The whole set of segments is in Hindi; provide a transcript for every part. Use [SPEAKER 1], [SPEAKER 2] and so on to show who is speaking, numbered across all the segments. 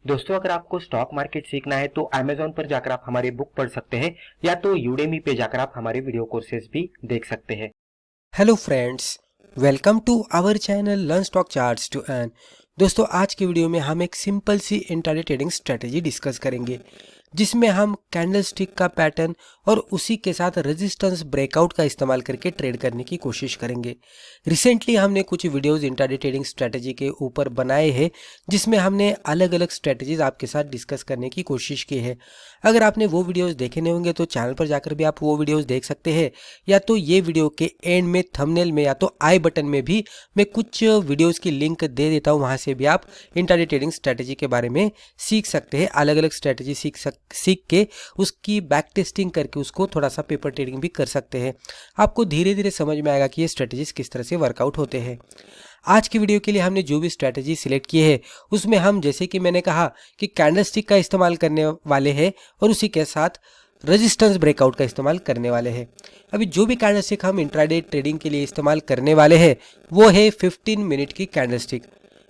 [SPEAKER 1] दोस्तों, अगर आपको स्टॉक मार्केट सीखना है तो Amazon पर जाकर आप हमारे बुक पढ़ सकते हैं या तो Udemy पे जाकर आप हमारे वीडियो कोर्सेज भी देख सकते हैं।
[SPEAKER 2] Hello friends, welcome to our channel learn stock charts to earn. दोस्तों, आज की वीडियो में हम एक सिंपल सी इंट्राडे ट्रेडिंग स्ट्रेटेजी डिस्कस करेंगे जिसमें हम कैंडलस्टिक का पैटर्न और उसी के साथ रेजिस्टेंस ब्रेकआउट का इस्तेमाल करके ट्रेड करने की कोशिश करेंगे। रिसेंटली हमने कुछ वीडियोस इंट्राडे ट्रेडिंग स्ट्रेटेजी के ऊपर बनाए हैं जिसमें हमने अलग अलग स्ट्रेटेजीज आपके साथ डिस्कस करने की कोशिश की है। अगर आपने वो वीडियोस देखे नहीं होंगे तो चैनल पर जाकर भी आप वो वीडियोस देख सकते हैं, या तो ये वीडियो के एंड में थंबनेल में या तो आई बटन में भी मैं कुछ वीडियोस की लिंक दे देता हूँ, वहाँ से भी आप इंट्राडे ट्रेडिंग स्ट्रेटेजी के बारे में सीख सकते हैं। अलग अलग स्ट्रेटेजी सीख के उसकी बैक टेस्टिंग करके उसको थोड़ा सा पेपर ट्रेडिंग भी कर सकते हैं। आपको धीरे धीरे समझ में आएगा कि ये स्ट्रेटेजीज किस तरह से वर्कआउट होते हैं। आज की वीडियो के लिए हमने जो भी स्ट्रेटेजी सिलेक्ट की है उसमें हम, जैसे कि मैंने कहा, कि कैंडलस्टिक का इस्तेमाल करने वाले हैं और उसी के साथ रेजिस्टेंस ब्रेकआउट का इस्तेमाल करने वाले हैं। अभी जो भी कैंडलस्टिक हम इंट्राडे ट्रेडिंग के लिए इस्तेमाल करने वाले हैं वो है 15 मिनट की कैंडलस्टिक।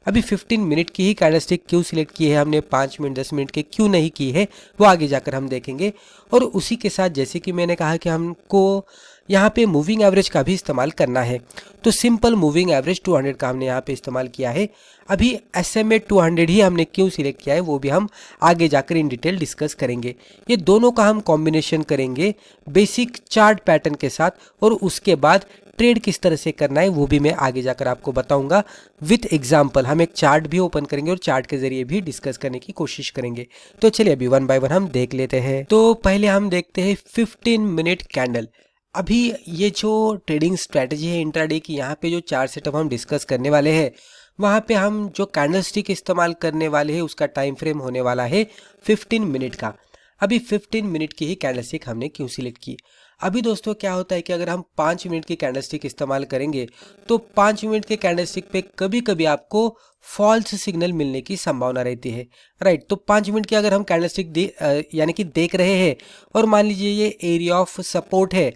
[SPEAKER 2] अभी 15 मिनट की ही कैंडलस्टिक क्यों सिलेक्ट की है हमने, 5 मिनट 10 मिनट के क्यों नहीं की है, वो आगे जाकर हम देखेंगे। और उसी के साथ जैसे कि मैंने कहा कि हमको यहाँ पे मूविंग एवरेज का भी इस्तेमाल करना है, तो सिंपल मूविंग एवरेज 200 का हमने यहाँ पे इस्तेमाल किया है। अभी SMA 200 ही हमने क्यों सिलेक्ट किया है वो भी हम आगे जाकर इन डिटेल डिस्कस करेंगे। ये दोनों का हम कॉम्बिनेशन करेंगे बेसिक चार्ट पैटर्न के साथ, और उसके बाद ट्रेड किस तरह से करना है वो भी मैं आगे जाकर आपको बताऊंगा विथ एग्जाम्पल। हम एक चार्ट भी ओपन करेंगे और चार्ट के जरिए भी डिस्कस करने की कोशिश करेंगे। तो चलिए अभी वन बाय वन हम देख लेते हैं। तो पहले हम देखते हैं 15 मिनट कैंडल। अभी ये जो ट्रेडिंग स्ट्रेटजी है इंट्राडे की, यहाँ पे जो चार्ट सेटअप हम डिस्कस करने वाले हैं वहाँ पे हम जो कैंडलस्टिक इस्तेमाल करने वाले हैं उसका टाइम फ्रेम होने वाला है 15 मिनट का। अभी 15 मिनट की ही कैंडलस्टिक हमने क्यों सिलेक्ट की। अभी दोस्तों क्या होता है कि अगर हम 5 मिनट की कैंडलस्टिक इस्तेमाल करेंगे तो 5 मिनट के कैंडलस्टिक पे कभी कभी आपको फॉल्स सिग्नल मिलने की संभावना रहती है, राइट। तो 5 मिनट की अगर हम कैंडलस्टिक यानी कि देख रहे हैं और मान लीजिए ये एरिया ऑफ सपोर्ट है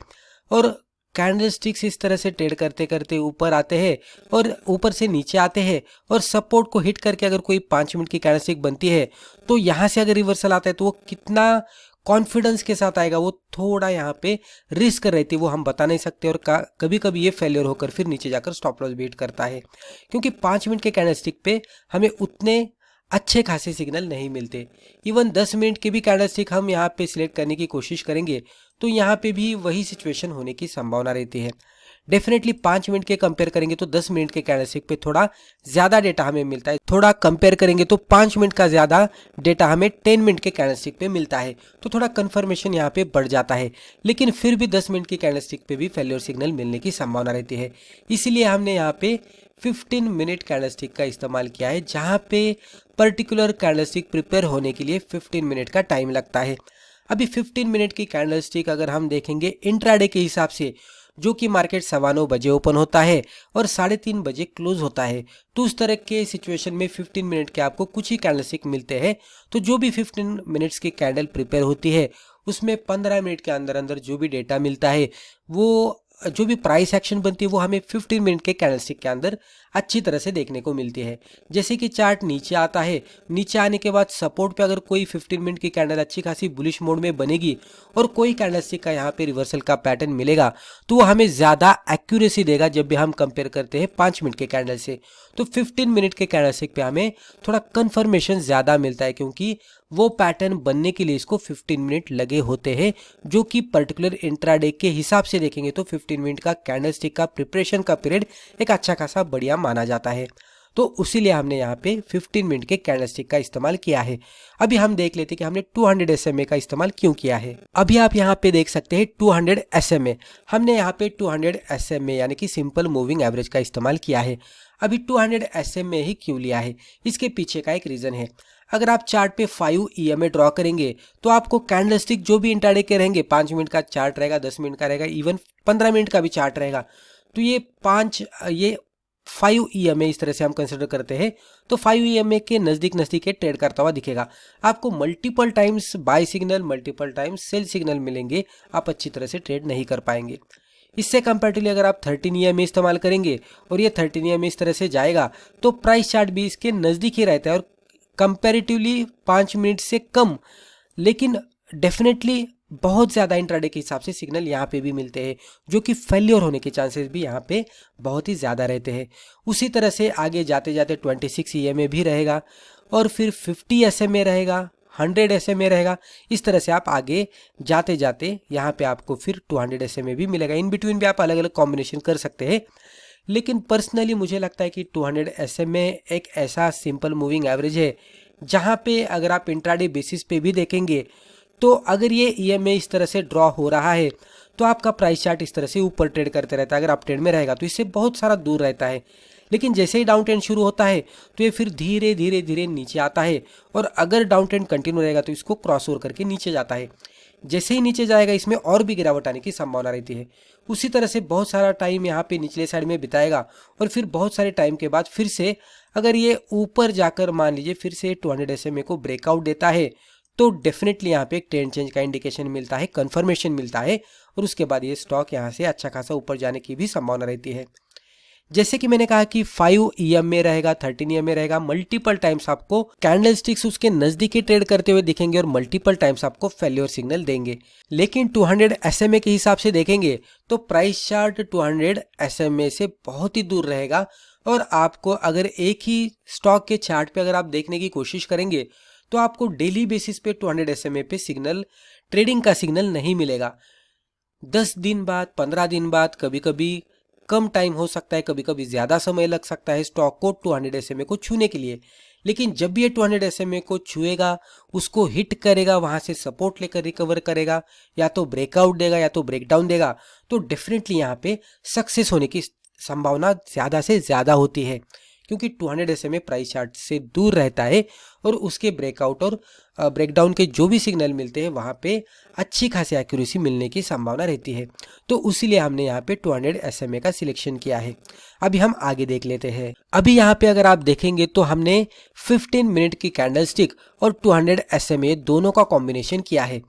[SPEAKER 2] और कैंडलस्टिक्स इस तरह से ट्रेड करते करते ऊपर आते हैं और ऊपर से नीचे आते हैं और सपोर्ट को हिट करके अगर कोई 5 मिनट की कैंडलस्टिक बनती है तो यहाँ से अगर रिवर्सल आता है तो वो कितना कॉन्फिडेंस के साथ आएगा, वो थोड़ा यहाँ पे रिस्क रहती है, वो हम बता नहीं सकते। और कभी कभी ये फेलियर होकर फिर नीचे जाकर स्टॉप लॉस बीट करता है, क्योंकि 5 मिनट के कैंडलस्टिक पे हमें उतने अच्छे खासे सिग्नल नहीं मिलते। इवन 10 मिनट के भी कैंडलस्टिक हम यहाँ पे सिलेक्ट करने की कोशिश करेंगे तो यहाँ पे भी वही सिचुएशन होने की संभावना रहती है। डेफिनेटली 5 मिनट के कंपेयर करेंगे तो 10 मिनट के कैंडलस्टिक पे थोड़ा ज़्यादा डेटा हमें मिलता है, थोड़ा कंपेयर करेंगे तो 5 मिनट का ज़्यादा डेटा हमें 10 मिनट के कैंडलस्टिक पे मिलता है, तो थोड़ा कंफर्मेशन यहाँ पे बढ़ जाता है। लेकिन फिर भी 10 मिनट की कैंडलस्टिक पे भी फेल्योर सिग्नल मिलने की संभावना रहती है, इसीलिए हमने यहाँ पे 15 मिनट कैंडलस्टिक का इस्तेमाल किया है, जहाँ पे पर्टिकुलर कैंडलस्टिक प्रिपेयर होने के लिए 15 मिनट का टाइम लगता है। अभी 15 मिनट की कैंडलस्टिक अगर हम देखेंगे इंट्राडे के हिसाब से, जो कि मार्केट 9:15 बजे ओपन होता है और 3:30 बजे क्लोज होता है, तो उस तरह के सिचुएशन में 15 मिनट के आपको कुछ ही कैंडलस्टिक मिलते हैं। तो जो भी 15 मिनट्स की कैंडल प्रिपेयर होती है उसमें 15 मिनट के अंदर अंदर जो भी डेटा मिलता है, वो जो भी प्राइस एक्शन बनती है वो हमें 15 मिनट के कैंडलस्टिक के अंदर अच्छी तरह से देखने को मिलती है। जैसे कि चार्ट नीचे आता है, नीचे आने के बाद सपोर्ट पे अगर कोई 15 मिनट की कैंडल अच्छी खासी बुलिश मोड में बनेगी और कोई कैंडलस्टिक का यहाँ पे रिवर्सल का पैटर्न मिलेगा तो वो हमें ज़्यादा एक्यूरेसी देगा जब भी हम कंपेयर करते हैं 5 मिनट के कैंडल से। तो 15 मिनट के कैंडलस्टिक पे हमें थोड़ा कन्फर्मेशन ज़्यादा मिलता है, क्योंकि वो पैटर्न बनने के लिए इसको 15 मिनट लगे होते हैं, जो कि पर्टिकुलर इंट्राडे के हिसाब से देखेंगे तो 15 मिनट का कैंडलस्टिक का प्रिपरेशन का पीरियड एक अच्छा खासा बढ़िया माना जाता है। तो उसीलिए हमने यहाँ पे 15 मिनट के कैंडलस्टिक का इस्तेमाल किया है। अभी हम देख लेते हैं कि हमने 200 SMA का इस्तेमाल क्यों किया है। अभी आप यहाँ पे देख सकते हैं 200 SMA, हमने यहाँ पे 200 SMA यानी कि सिंपल मूविंग एवरेज का इस्तेमाल किया है। अभी 200 SMA ही क्यों लिया है, इसके पीछे का एक रीज़न है। अगर आप चार्ट पे 5 EMA ड्रॉ करेंगे तो आपको कैंडलस्टिक जो भी इंट्राडे के रहेंगे, 5 मिनट का चार्ट रहेगा, 10 मिनट का रहेगा, इवन 15 मिनट का भी चार्ट रहेगा, तो ये 5 EMA इस तरह से हम कंसिडर करते हैं, तो 5 EMA के नज़दीक नज़दीक ट्रेड करता हुआ दिखेगा। आपको multiple times buy signal, multiple times sell signal मिलेंगे, आप अच्छी तरह से ट्रेड नहीं कर पाएंगे। इससे कंपेरेटिवली अगर आप 13 EMA इस्तेमाल करेंगे और ये 13 EMA इस तरह से जाएगा तो प्राइस चार्ट भी इसके नज़दीक ही रहता है और कंपैरेटिवली 5 मिनट से कम, लेकिन डेफिनेटली बहुत ज़्यादा इंट्राडे के हिसाब से सिग्नल यहाँ पे भी मिलते हैं, जो कि फेल्योर होने के चांसेस भी यहाँ पे बहुत ही ज़्यादा रहते हैं। उसी तरह से आगे जाते जाते 26 EMA भी रहेगा और फिर 50 SMA रहेगा, 100 SMA रहेगा। इस तरह से आप आगे जाते जाते यहाँ पे आपको फिर 200 SMA भी मिलेगा। इन बिटवीन भी आप अलग अलग कॉम्बिनेशन कर सकते हैं, लेकिन पर्सनली मुझे लगता है कि 200 SMA एक ऐसा सिंपल मूविंग एवरेज है जहाँ पे अगर आप इंट्राडे बेसिस पे भी देखेंगे तो अगर ये EMA इस तरह से ड्रॉ हो रहा है तो आपका प्राइस चार्ट इस तरह से ऊपर ट्रेड करते रहता है। अगर आप ट्रेड में रहेगा तो इससे बहुत सारा दूर रहता है, लेकिन जैसे ही डाउन ट्रेंड शुरू होता है तो ये फिर धीरे धीरे धीरे नीचे आता है, और अगर डाउन ट्रेंड कंटिन्यू रहेगा तो इसको क्रॉस ओवर करके नीचे जाता है। जैसे ही नीचे जाएगा इसमें और भी गिरावट आने की संभावना रहती है। उसी तरह से बहुत सारा टाइम यहाँ पे निचले साइड में बिताएगा और फिर बहुत सारे टाइम के बाद फिर से अगर ये ऊपर जाकर मान लीजिए फिर से 200 SMA को ब्रेकआउट देता है तो डेफिनेटली यहाँ पे एक ट्रेंड चेंज का इंडिकेशन मिलता है, कंफर्मेशन मिलता है, और उसके बाद ये स्टॉक यहाँ से अच्छा खासा ऊपर जाने की भी संभावना रहती है। जैसे कि मैंने कहा कि 5 EMA रहेगा, 13 EMA रहेगा, मल्टीपल टाइम्स आपको कैंडल स्टिक्स उसके नजदीकी ट्रेड करते हुए दिखेंगे और मल्टीपल टाइम्स आपको फेल्योर सिग्नल देंगे। लेकिन 200 SMA के हिसाब से देखेंगे तो प्राइस चार्ट 200 SMA से बहुत ही दूर रहेगा, और आपको अगर एक ही स्टॉक के चार्ट पे अगर आप देखने की कोशिश करेंगे तो आपको डेली बेसिस पे 200 SMA पे सिग्नल, ट्रेडिंग का सिग्नल नहीं मिलेगा। 10 दिन बाद, 15 दिन बाद, कभी कभी कम टाइम हो सकता है, कभी कभी ज़्यादा समय लग सकता है स्टॉक को 200 SMA को छूने के लिए। लेकिन जब भी ये 200 SMA को छुएगा, उसको हिट करेगा, वहाँ से सपोर्ट लेकर रिकवर करेगा, या तो ब्रेकआउट देगा या तो ब्रेकडाउन देगा, तो डेफिनेटली यहाँ पे सक्सेस होने की संभावना ज़्यादा से ज़्यादा होती है, क्योंकि 200 SMA प्राइस चार्ट से दूर रहता है और उसके ब्रेकआउट और ब्रेकडाउन के जो भी सिग्नल मिलते हैं वहाँ पे अच्छी खासी एक्यूरेसी मिलने की संभावना रहती है। तो उसीलिए हमने यहाँ पे 200 SMA का सिलेक्शन किया है। अभी हम आगे देख लेते हैं। अभी यहाँ पे अगर आप देखेंगे तो हमने 15 मिनट की कैंडल स्टिक और 200 SMA दोनों का कॉम्बिनेशन किया है।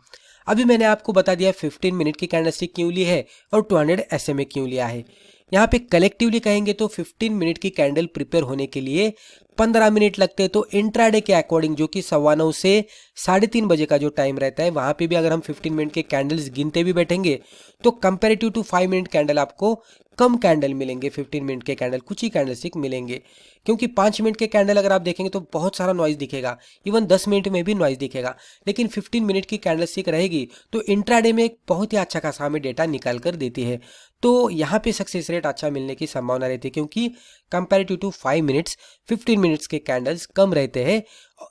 [SPEAKER 2] अभी मैंने आपको बता दिया 15 मिनट की कैंडल स्टिक क्यों ली है और 200 SMA क्यों लिया है। यहाँ पे कलेक्टिवली कहेंगे तो 15 मिनट की कैंडल प्रिपेयर होने के लिए 15 मिनट लगते हैं, तो इंट्राडे के अकॉर्डिंग जो कि 9:15 से 3:30 बजे का जो टाइम रहता है वहाँ पे भी अगर हम 15 मिनट के कैंडल्स गिनते भी बैठेंगे तो कंपेरेटिव टू 5 मिनट कैंडल आपको कम कैंडल मिलेंगे, 15 मिनट के कैंडल कुछ ही कैंडल स्टिक मिलेंगे, क्योंकि 5 मिनट के कैंडल अगर आप देखेंगे तो बहुत सारा नॉइज दिखेगा, इवन 10 मिनट में भी नॉइज दिखेगा। लेकिन 15 मिनट की कैंडल स्टिक रहेगी तो इंट्राडे में एक बहुत ही अच्छा खासा हमें डेटा निकाल कर देती है। तो यहाँ पे सक्सेस रेट अच्छा मिलने की संभावना रहती है, क्योंकि कंपेरेटिव टू 5 मिनट्स 15 मिनट्स के कैंडल्स कम रहते हैं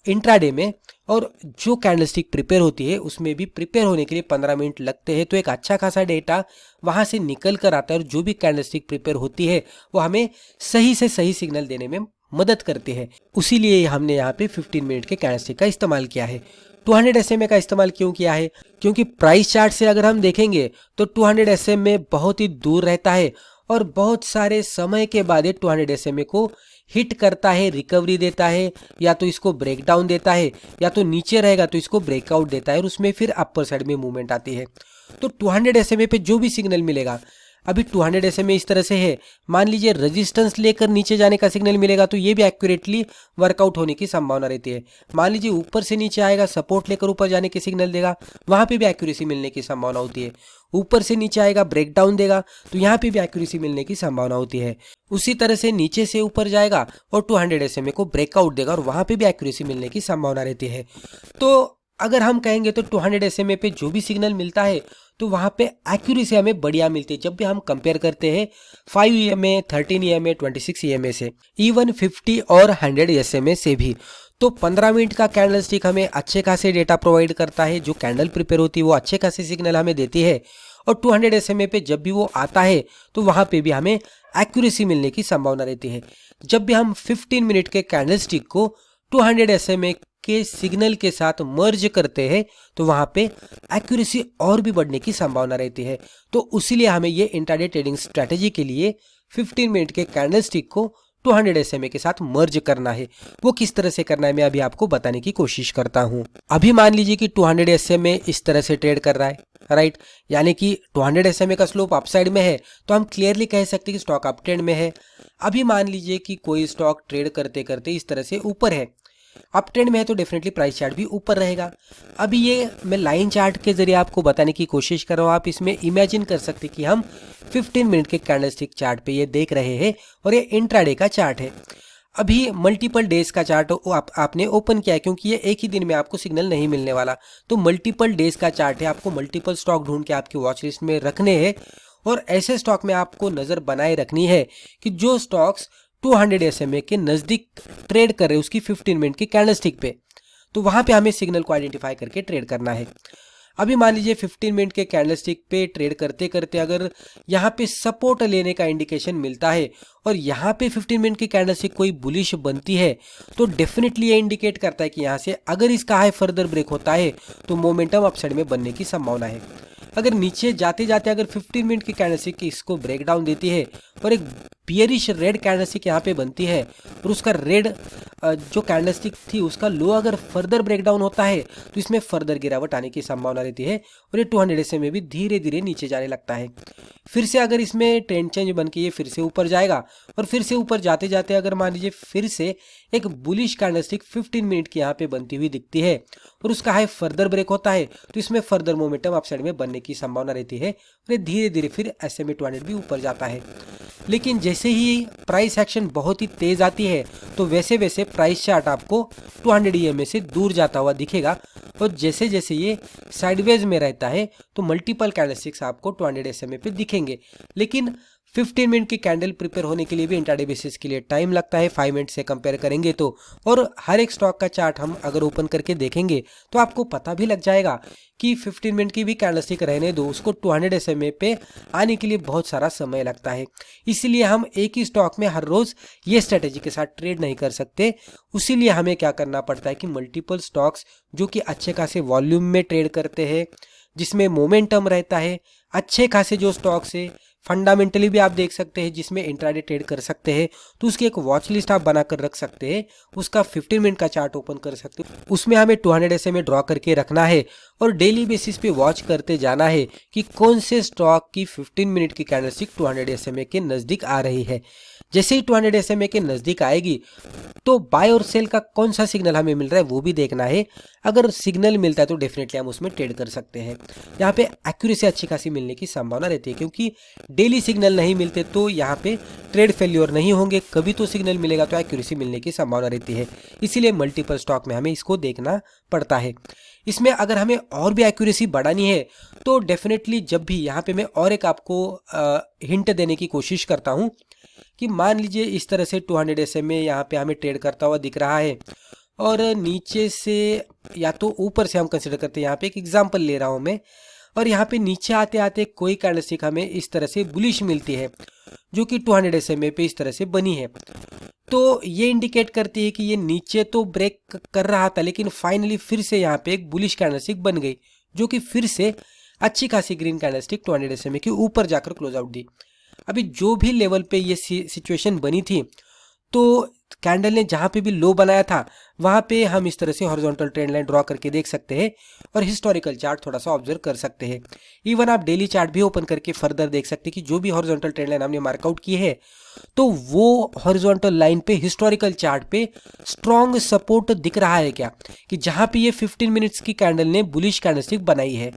[SPEAKER 2] इंट्राडे में, और जो कैंडल स्टिक प्रिपेयर होती है उसमें भी प्रिपेयर होने के लिए 15 मिनट लगते हैं। तो एक अच्छा खासा डेटा वहाँ से निकल कर आता है और जो भी कैंडल स्टिक प्रिपेयर होती है वो हमें सही से सही सिग्नल देने में मदद करती है। उसीलिए हमने यहाँ पे 15 मिनट के कैंडल स्टिक का इस्तेमाल किया है। 200 SMA का इस्तेमाल क्यों किया है? क्योंकि प्राइस चार्ट से अगर हम देखेंगे तो 200 SMA बहुत ही दूर रहता है और बहुत सारे समय के बाद ये 200 SMA को हिट करता है, रिकवरी देता है, या तो इसको ब्रेक डाउन देता है, या तो नीचे रहेगा तो इसको ब्रेकआउट देता है और उसमें फिर अपर साइड में मूवमेंट आती है। तो 200 SMA पे जो भी सिग्नल मिलेगा, अभी 200 SMA इस तरह से है, मान लीजिए रेजिस्टेंस लेकर नीचे जाने का सिग्नल मिलेगा तो ये भी एक्यूरेटली वर्कआउट होने की संभावना रहती है। मान लीजिए ऊपर से नीचे आएगा, सपोर्ट लेकर ऊपर जाने के सिग्नल देगा, वहां पे भी एक्यूरेसी मिलने की संभावना होती है। ऊपर से नीचे आएगा, ब्रेक डाउन देगा तो यहाँ पे भी एक्यूरेसी मिलने की संभावना होती है। उसी तरह से नीचे से ऊपर जाएगा और 200 SMA को ब्रेकआउट देगा और वहां पे भी एक्यूरेसी मिलने की संभावना रहती है। तो अगर हम कहेंगे तो 200 SMA पे जो भी सिग्नल मिलता है तो वहाँ पे एक्यूरेसी हमें बढ़िया मिलती है जब भी हम कंपेयर करते हैं 5 EMA, 13 EMA, 26 EMA से, इवन 50 और 100 SMA से भी। तो 15 मिनट का कैंडल स्टिक हमें अच्छे खासे डेटा प्रोवाइड करता है, जो कैंडल प्रिपेयर होती है वो अच्छे खासे सिग्नल हमें देती है, और 200 SMA पे जब भी वो आता है तो वहाँ पे भी हमें एक्यूरेसी मिलने की संभावना रहती है। जब भी हम 15 मिनट के कैंडल स्टिक को 200 SMA के सिग्नल के साथ मर्ज करते हैं तो वहां पे एक्यूरेसी और भी बढ़ने की संभावना रहती है। तो उसीलिए हमें ये इंट्राडे ट्रेडिंग स्ट्रेटेजी के लिए 15 मिनट के कैंडल स्टिक को 200 SMA के साथ मर्ज करना है। वो किस तरह से करना है मैं अभी आपको बताने की कोशिश करता हूं। अभी मान लीजिए कि 200 SMA इस तरह से ट्रेड कर रहा है, राइट, यानी कि 200 SMA का स्लोप अपसाइड में है, तो हम क्लियरली कह सकते हैं कि स्टॉक अप ट्रेंड में है। अभी मान लीजिए कि कोई स्टॉक ट्रेड करते करते इस तरह से ऊपर है, अप ट्रेंड में है तो डेफिनेटली प्राइस चार्ट भी ऊपर रहेगा। अभी ये मैं लाइन चार्ट के जरिए आपको बताने की कोशिश कर रहा हूँ। आप इसमें इमेजिन कर सकते कि हम 15 मिनट के कैंडलस्टिक चार्ट पे ये देख रहे हैं और ये इंट्राडे का चार्ट है। अभी मल्टीपल डेज का चार्ट आपने ओपन किया है, क्योंकि ये एक ही दिन में आपको सिग्नल नहीं मिलने वाला। तो मल्टीपल डेज का चार्ट है, आपको मल्टीपल स्टॉक ढूंढ के आपकी वॉच लिस्ट में रखने हैं और ऐसे स्टॉक में आपको नज़र बनाए रखनी है कि जो स्टॉक्स 200 SMA के नज़दीक ट्रेड कर रहे हैं उसकी 15 मिनट की कैंडलस्टिक पे, तो वहाँ पे हमें सिग्नल को आइडेंटिफाई करके ट्रेड करना है। अभी मान लीजिए 15 मिनट के कैंडलस्टिक पे ट्रेड करते करते अगर यहाँ पे सपोर्ट लेने का इंडिकेशन मिलता है और यहाँ पे 15 मिनट की कैंडलस्टिक कोई बुलिश बनती है तो डेफिनेटली ये इंडिकेट करता है कि यहाँ से अगर इसका हाई फर्दर ब्रेक होता है तो मोमेंटम अपसाइड में बनने की संभावना है। अगर नीचे जाते जाते अगर 15 मिनट की कैंडलस्टिक इसको ब्रेक डाउन देती है और एक बियरिश रेड कैंडलस्टिक यहाँ पे बनती है और उसका रेड जो कैंडलस्टिक थी उसका लो अगर फर्दर ब्रेकडाउन होता है तो इसमें फर्दर गिरावट आने की संभावना रहती है और ये 200 SMA भी धीरे धीरे नीचे जाने लगता है। फिर से अगर इसमें ट्रेंड चेंज बन के ये फिर से ऊपर जाएगा और फिर से ऊपर जाते जाते अगर मान लीजिए फिर से एक बुलिश कैंडलस्टिक 15 मिनट की यहाँ पे बनती हुई दिखती है और उसका हाई फर्दर ब्रेक होता है तो इसमें फर्दर मोमेंटम अपसाइड में बनने की संभावना रहती है और धीरे धीरे फिर SMA 200 भी ऊपर जाता है। लेकिन जैसे ही प्राइस एक्शन बहुत ही तेज आती है तो वैसे वैसे प्राइस चार्ट आपको 200 EMA से दूर जाता हुआ दिखेगा और जैसे जैसे ये साइडवेज में रहता है तो मल्टीपल कैंडलस्टिक्स आपको 200 SMA पे दिखेंगे। लेकिन 15 मिनट की कैंडल प्रिपेयर होने के लिए भी इंट्राडे बेसिस के लिए टाइम लगता है 5 मिनट से कंपेयर करेंगे तो। और हर एक स्टॉक का चार्ट हम अगर ओपन करके देखेंगे तो आपको पता भी लग जाएगा कि 15 मिनट की भी कैंडलस्टिक रहने दो, उसको 200 SMA पे आने के लिए बहुत सारा समय लगता है। इसीलिए हम एक ही स्टॉक में हर रोज ये स्ट्रेटेजी के साथ ट्रेड नहीं कर सकते। उसीलिए हमें क्या करना पड़ता है कि मल्टीपल स्टॉक्स जो कि अच्छे खासे वॉल्यूम में ट्रेड करते हैं, जिसमें मोमेंटम रहता है, अच्छे खासे जो स्टॉक्स है फंडामेंटली भी आप देख सकते हैं जिसमें इंट्राडे ट्रेड कर सकते हैं, तो उसकी एक वॉच लिस्ट आप बनाकर रख सकते हैं। उसका 15 मिनट का चार्ट ओपन कर सकते हो, उसमें हमें 200 SMA ड्रॉ करके रखना है और डेली बेसिस पे वॉच करते जाना है कि कौन से स्टॉक की 15 मिनट की कैंडलस्टिक 200 SMA के नज़दीक आ रही है। जैसे ही 200 SMA के नज़दीक आएगी तो बाय और सेल का कौन सा सिग्नल हमें मिल रहा है वो भी देखना है। अगर सिग्नल मिलता है तो डेफिनेटली हम उसमें ट्रेड कर सकते हैं। यहाँ पे एक्यूरेसी अच्छी खासी मिलने की संभावना रहती है, क्योंकि डेली सिग्नल नहीं मिलते तो यहाँ पे ट्रेड फेल्योर नहीं होंगे, कभी तो सिग्नल मिलेगा तो एक्यूरेसी मिलने की संभावना रहती है। इसीलिए मल्टीपल स्टॉक में हमें इसको देखना पड़ता है। इसमें अगर हमें और भी एक्यूरेसी बढ़ानी है तो डेफिनेटली जब भी यहाँ पे मैं और एक आपको हिंट देने की कोशिश करता हूँ कि मान लीजिए इस तरह से 200 SMA यहाँ पे हमें ट्रेड करता हुआ दिख रहा है और नीचे से या तो ऊपर से हम कंसिडर करते हैं, यहाँ पे एक एग्जांपल ले रहा हूँ मैं, और यहाँ पे नीचे आते आते कोई कैंडलस्टिक हमें इस तरह से बुलिश मिलती है जो कि 200 SMA पे इस तरह से बनी है, तो ये इंडिकेट करती है कि ये नीचे तो ब्रेक कर रहा था लेकिन फाइनली फिर से यहाँ पे एक बुलिश कैंडलस्टिक बन गई जो कि फिर से अच्छी खासी ग्रीन कैंडलस्टिक 200 SMA के ऊपर जाकर क्लोज आउट दी। अभी जो भी लेवल पे ये सिचुएशन बनी थी तो कैंडल ने जहां पे भी लो बनाया था वहां पे हम इस तरह से हॉरिजॉन्टल ट्रेंड लाइन ड्रॉ करके देख सकते हैं और हिस्टोरिकल चार्ट थोड़ा सा ऑब्जर्व कर सकते हैं। इवन आप डेली चार्ट भी ओपन करके फर्दर देख सकते हैं कि जो भी हॉरिजॉन्टल ट्रेंड लाइन हमने मार्कआउट की है तो वो हॉरिजॉन्टल लाइन पे हिस्टोरिकल चार्ट पे स्ट्रॉन्ग सपोर्ट दिख रहा है क्या, कि जहां पे ये 15 मिनट्स की कैंडल ने बुलिश कैंडलस्टिक बनाई है।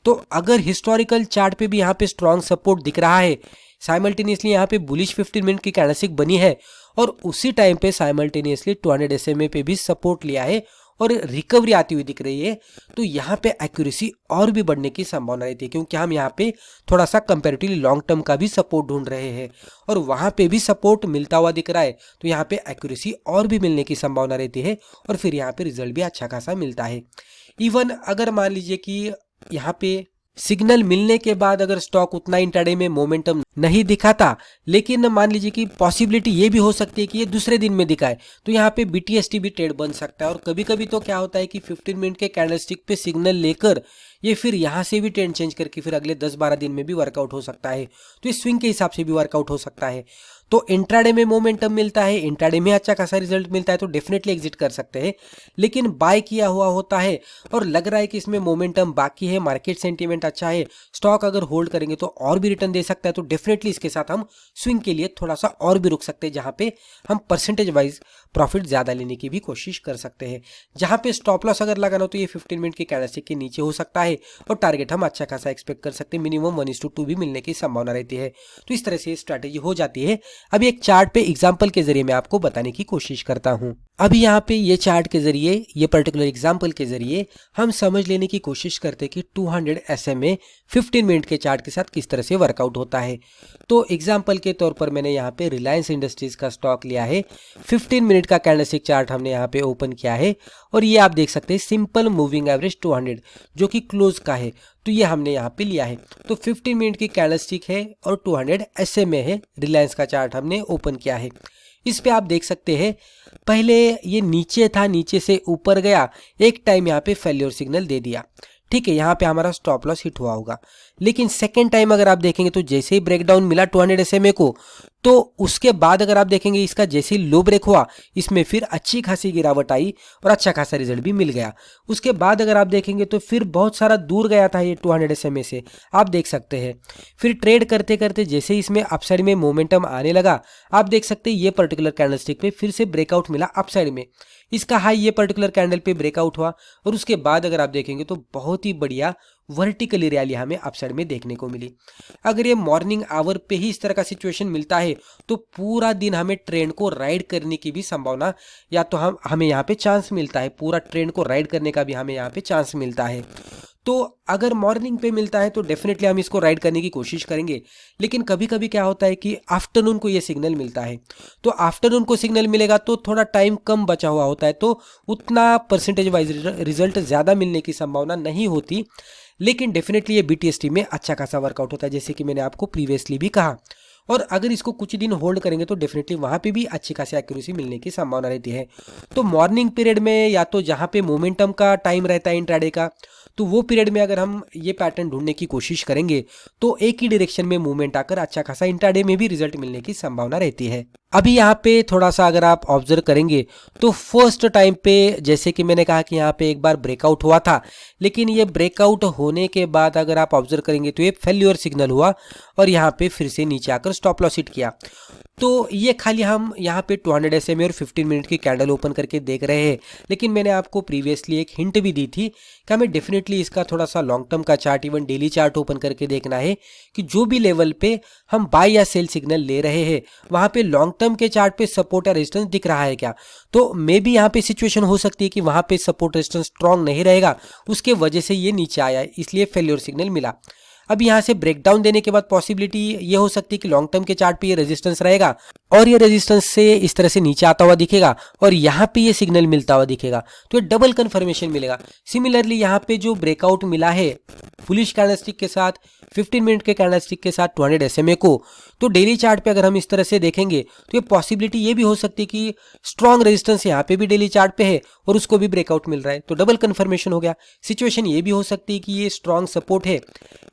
[SPEAKER 2] तो अगर हिस्टोरिकल चार्ट पे भी यहाँ पे स्ट्रॉन्ग सपोर्ट दिख रहा है, साइमल्टेनियसली यहाँ पे बुलिश 15 मिनट की कैंडलस्टिक बनी है और उसी टाइम पे साइमल्टेनियसली 200 SMA पे भी सपोर्ट लिया है और रिकवरी आती हुई दिख रही है, तो यहाँ पे एक्यूरेसी और भी बढ़ने की संभावना रहती है, क्योंकि हम यहाँ पे थोड़ा सा कंपैरेटिवली लॉन्ग टर्म का भी सपोर्ट ढूंढ रहे हैं और वहाँ पे भी सपोर्ट मिलता हुआ दिख रहा है, तो यहाँ पे एक्यूरेसी और भी मिलने की संभावना रहती है और फिर यहाँ पे रिजल्ट भी अच्छा खासा मिलता है। इवन अगर मान लीजिए कि यहाँ पे सिग्नल मिलने के बाद अगर स्टॉक उतना इंट्राडे में मोमेंटम नहीं दिखाता, लेकिन मान लीजिए कि पॉसिबिलिटी ये भी हो सकती है कि ये दूसरे दिन में दिखाए, तो यहाँ पे BTST भी ट्रेड बन सकता है। और कभी कभी तो क्या होता है कि 15 मिनट के कैंडलस्टिक पे सिग्नल लेकर ये फिर यहाँ से भी ट्रेंड चेंज करके फिर अगले 10-12 दिन में भी वर्कआउट हो सकता है, तो ये स्विंग के हिसाब से भी वर्कआउट हो सकता है। तो इंट्राडे में मोमेंटम मिलता है, इंट्राडे में अच्छा खासा रिजल्ट मिलता है तो डेफिनेटली एग्जिट कर सकते हैं। लेकिन बाय किया हुआ होता है और लग रहा है कि इसमें मोमेंटम बाकी है, मार्केट सेंटीमेंट अच्छा है, स्टॉक अगर होल्ड करेंगे तो और भी रिटर्न दे सकता है, तो डेफिनेटली इसके साथ हम स्विंग के लिए थोड़ा सा और भी रुक सकते हैं, जहां पे हम परसेंटेज वाइज प्रॉफिट ज्यादा लेने की भी कोशिश कर सकते हैं। जहां पे स्टॉप लॉस अगर लगाना हो तो ये 15 मिनट की कैंडलस्टिक के नीचे हो सकता है और टारगेट हम अच्छा खासा एक्सपेक्ट कर सकते हैं, मिनिमम 1:2 भी मिलने की संभावना रहती है। तो इस तरह से स्ट्रैटेजी हो जाती है। अभी एक चार्ट पे एग्जांपल के जरिए मैं आपको बताने की कोशिश करता हूं। अभी यहाँ पे ये चार्ट के जरिए, ये पर्टिकुलर एग्जांपल के जरिए हम समझ लेने की कोशिश करते हैं कि 200 SMA 15 मिनट के चार्ट के साथ किस तरह से वर्कआउट होता है। तो एग्जांपल के तौर पर मैंने यहाँ पे रिलायंस इंडस्ट्रीज का स्टॉक लिया है, 15 मिनट का कैंडलस्टिक चार्ट हमने यहाँ पे ओपन किया है और ये आप देख सकते हैं सिंपल मूविंग एवरेज 200 जो कि क्लोज का है, तो ये हमने यहाँ पे लिया है। तो 15 मिनट की कैंडलस्टिक है और 200 SMA है, रिलायंस का चार्ट हमने ओपन किया है। इस पे आप देख सकते हैं पहले ये नीचे था, नीचे से ऊपर गया, एक टाइम यहाँ पे फेल्योर सिग्नल दे दिया, ठीक है, यहाँ पे हमारा स्टॉप लॉस हिट हुआ होगा। लेकिन सेकेंड टाइम अगर आप देखेंगे तो जैसे ही ब्रेकडाउन मिला 200 SMA को, तो उसके बाद अगर आप देखेंगे इसका जैसे ही लो ब्रेक हुआ, इसमें फिर अच्छी खासी गिरावट आई और अच्छा खासा रिजल्ट भी मिल गया। उसके बाद अगर आप देखेंगे तो फिर बहुत सारा दूर गया था ये 200 SMA से, आप देख सकते हैं। फिर ट्रेड करते करते जैसे ही इसमें अपसाइड में मोमेंटम आने लगा, आप देख सकते हैं ये पर्टिकुलर कैंडलस्टिक पे फिर से ब्रेकआउट मिला अपसाइड में, इसका हाई ये पर्टिकुलर कैंडल पे ब्रेकआउट हुआ और उसके बाद अगर आप देखेंगे तो बहुत ही बढ़िया वर्टिकली रैली हमें अपसाइड में देखने को मिली। अगर ये मॉर्निंग आवर पे ही इस तरह का सिचुएशन मिलता है तो पूरा दिन हमें ट्रेंड को राइड करने की भी संभावना, या तो हमें यहाँ पे चांस मिलता है, पूरा ट्रेंड को राइड करने का भी हमें यहाँ पे चांस मिलता है। तो अगर मॉर्निंग पे मिलता है तो डेफिनेटली हम इसको राइड करने की कोशिश करेंगे। लेकिन कभी कभी क्या होता है कि आफ्टरनून को ये सिग्नल मिलता है, तो आफ्टरनून को सिग्नल मिलेगा तो थोड़ा टाइम कम बचा हुआ होता है, तो उतना परसेंटेज वाइज रिजल्ट ज़्यादा मिलने की संभावना नहीं होती। लेकिन डेफिनेटली ये BTST में अच्छा खासा वर्कआउट होता है, जैसे कि मैंने आपको प्रीवियसली भी कहा। और अगर इसको कुछ दिन होल्ड करेंगे तो डेफिनेटली वहाँ पे भी अच्छी खासी एक्यूरेसी मिलने की संभावना रहती है। तो मॉर्निंग पीरियड में या तो जहाँ पे मोमेंटम का टाइम रहता है इंट्राडे का, तो वो पीरियड में अगर हम ये पैटर्न ढूंढने की कोशिश करेंगे तो एक ही डायरेक्शन में मूवमेंट आकर अच्छा खासा इंट्राडे में भी रिजल्ट मिलने की संभावना रहती है। अभी यहाँ पे थोड़ा सा अगर आप ऑब्जर्व करेंगे तो फर्स्ट टाइम पे जैसे कि मैंने कहा कि यहाँ पे एक बार ब्रेकआउट हुआ था, लेकिन ये ब्रेकआउट होने के बाद अगर आप ऑब्जर्व करेंगे तो ये फेल्यूर सिग्नल हुआ और यहाँ पे फिर से नीचे आकर स्टॉप लॉस हिट किया। तो ये खाली हम यहाँ पे 200 SMA और 15 मिनट की कैंडल ओपन करके देख रहे हैं, लेकिन मैंने आपको प्रीवियसली एक हिंट भी दी थी कि हमें डेफिनेटली इसका थोड़ा सा लॉन्ग टर्म का chart, even daily chart open करके देखना है कि जो भी लेवल पे हम बाय या सेल सिग्नल ले रहे हैं वहाँ पे लॉन्ग टर्म के चार्ट पे सपोर्ट या रेजिस्टेंस दिख रहा है क्या। तो मे बी यहाँ पे सिचुएशन हो सकती है कि वहाँ पे सपोर्ट रेजिस्टेंस स्ट्रॉन्ग नहीं रहेगा, उसके वजह से ये नीचे आया, इसलिए फेल्योर सिग्नल मिला। अब यहाँ से ब्रेकडाउन देने के बाद पॉसिबिलिटी ये हो सकती है कि लॉन्ग टर्म के चार्ट पे ये रेजिस्टेंस रहेगा और ये रेजिस्टेंस से इस तरह से नीचे आता हुआ दिखेगा और यहाँ पे ये सिग्नल मिलता हुआ दिखेगा, तो ये डबल कंफर्मेशन मिलेगा। सिमिलरली यहाँ पे जो ब्रेकआउट मिला है बुलिश कैंडलस्टिक के साथ, 15 मिनट के कैंडलस्टिक के साथ 200 SMA को, तो डेली चार्ट पे अगर हम इस तरह से देखेंगे तो ये पॉसिबिलिटी ये भी हो सकती है कि स्ट्रॉन्ग रेजिस्टेंस यहाँ पे भी डेली चार्ट पे है और उसको भी ब्रेकआउट मिल रहा है, तो डबल कंफर्मेशन हो गया। सिचुएशन ये भी हो सकती है कि ये स्ट्रॉन्ग सपोर्ट है,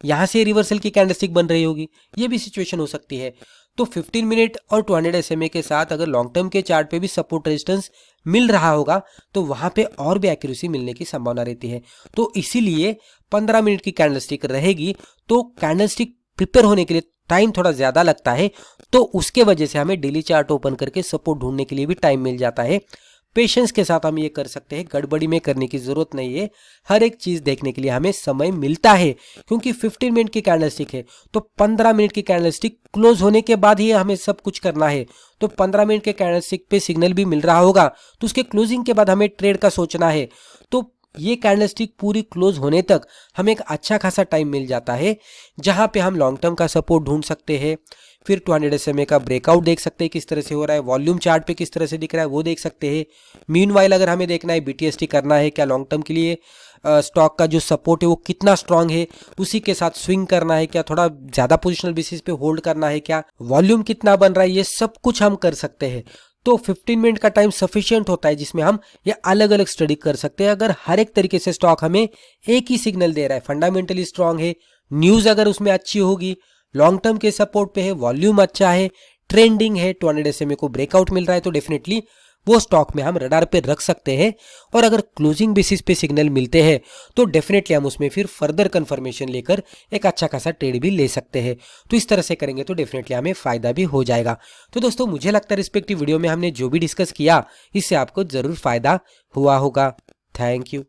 [SPEAKER 2] यहाँ से रिवर्सल की कैंडलस्टिक बन रही होगी, ये भी सिचुएशन हो सकती है। तो 15 मिनट और 200 SMA के साथ अगर लॉन्ग टर्म के चार्ट पे भी सपोर्ट रेजिस्टेंस मिल रहा होगा तो वहां पे और भी एक्यूरेसी मिलने की संभावना रहती है। तो इसीलिए 15 मिनट की कैंडलस्टिक रहेगी तो कैंडलस्टिक प्रिपेयर होने के लिए टाइम थोड़ा ज्यादा लगता है, तो उसके वजह से हमें डेली चार्ट ओपन करके सपोर्ट ढूंढने के लिए भी टाइम मिल जाता है। पेशेंस के साथ हम ये कर सकते हैं, गड़बड़ी में करने की जरूरत नहीं है। हर एक चीज देखने के लिए हमें समय मिलता है, क्योंकि 15 मिनट की कैंडलस्टिक है तो 15 मिनट की कैंडलस्टिक क्लोज होने के बाद ही हमें सब कुछ करना है। तो 15 मिनट के कैंडलस्टिक पे सिग्नल भी मिल रहा होगा तो उसके क्लोजिंग के बाद हमें ट्रेड का सोचना है। तो ये कैंडलस्टिक पूरी क्लोज होने तक हमें एक अच्छा खासा टाइम मिल जाता है जहां पे हम लॉन्ग टर्म का सपोर्ट ढूंढ सकते हैं। फिर 200 SMA का ब्रेकआउट देख सकते हैं किस तरह से हो रहा है, वॉल्यूम चार्ट पे किस तरह से दिख रहा है वो देख सकते हैं। मीनवाइल अगर हमें देखना है BTST करना है क्या, लॉन्ग टर्म के लिए स्टॉक का जो सपोर्ट है वो कितना स्ट्रांग है, उसी के साथ स्विंग करना है क्या, थोड़ा ज्यादा पोजिशनल बेसिस पे होल्ड करना है क्या, वॉल्यूम कितना बन रहा है, ये सब कुछ हम कर सकते हैं। तो 15 मिनट का टाइम सफिशिएंट होता है जिसमें हम ये अलग अलग स्टडी कर सकते हैं। अगर हर एक तरीके से स्टॉक हमें एक ही सिग्नल दे रहा है, फंडामेंटली स्ट्रांग है, न्यूज अगर उसमें अच्छी होगी, लॉन्ग टर्म के सपोर्ट पे है, वॉल्यूम अच्छा है, ट्रेंडिंग है, 200 SMA को ब्रेकआउट मिल रहा है, तो डेफिनेटली वो स्टॉक में हम रडार पे रख सकते हैं। और अगर क्लोजिंग बेसिस पे सिग्नल मिलते हैं तो डेफिनेटली हम उसमें फिर फर्दर कंफर्मेशन लेकर एक अच्छा खासा ट्रेड भी ले सकते हैं। तो इस तरह से करेंगे तो डेफिनेटली हमें फायदा भी हो जाएगा। तो दोस्तों मुझे लगता है रिस्पेक्टिव वीडियो में हमने जो भी डिस्कस किया इससे आपको जरूर फायदा हुआ होगा। Thank you.